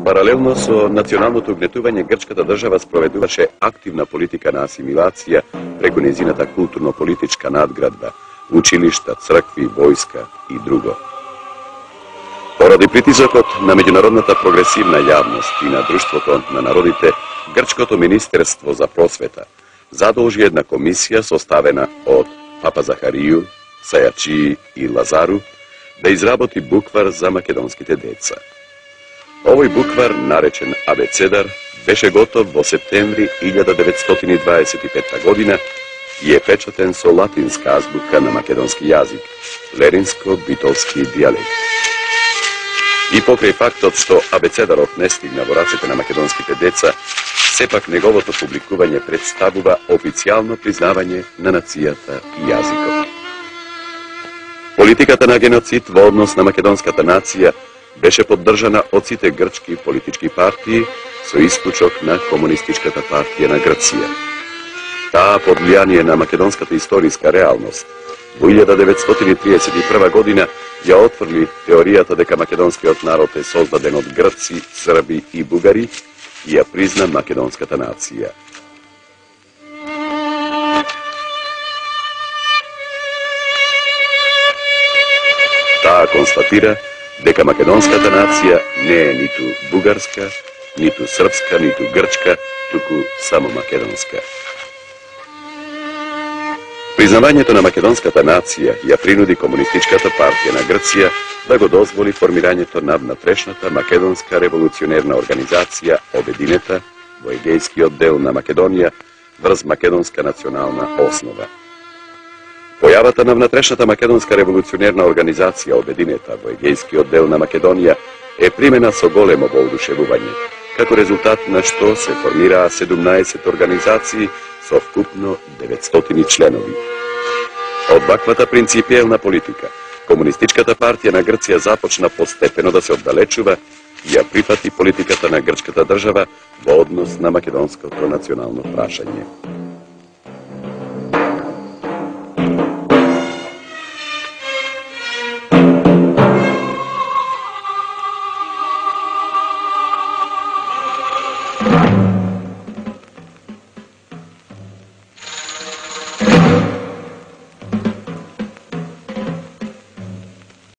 Паралелно со националното угнетување, грчката држава спроведуваше активна политика на асимилација преку нејзината културно-политичка надградба, училишта, цркви, војска и друго. Поради притисокот на меѓународната прогресивна јавност и на Друштвото на народите, Грчкото министерство за просвета задолжи една комисија составена од Папа Захарију, Сајачи и Лазару да изработи буквар за македонските деца. Овој буквар, наречен Абецедар, беше готов во септември 1925 година и е печатен со латинска азбука на македонски јазик, леринско-битолски дијалект. И покрај фактот што Абецедарот не стигна во рацете на македонските деца, сепак неговото публикување представува официјално признавање на нацијата и јазикот. Политиката на геноцид во однос на македонската нација беше поддржана од сите грчки политички партии со исклучок на Комунистичката партија на Грција. Таа под влијание на македонската историска реалност во 1931 година ја отфрли теоријата дека македонскиот народ е создаден од грци, срби и бугари и ја призна македонската нација. Таа констатира дека македонската нација не е ниту бугарска, ниту српска, ниту грчка, туку само македонска. Признавањето на македонската нација ја принуди Комунистичката партија на Грција да го дозволи формирањето на внатрешната македонска револуционерна организација Обединета во егејскиот дел на Македонија врз македонска национална основа. Појавата на внатрешната македонска револуционерна организација Обединета во егејскиот дел на Македонија е примена со големо воодушевување, како резултат на што се формираа 17 организации со вкупно 900 членови. Од ваквата принципиелна политика, Комунистичката партија на Грција започна постепено да се оддалечува и ја прифати политиката на грчката држава во однос на македонското национално прашање.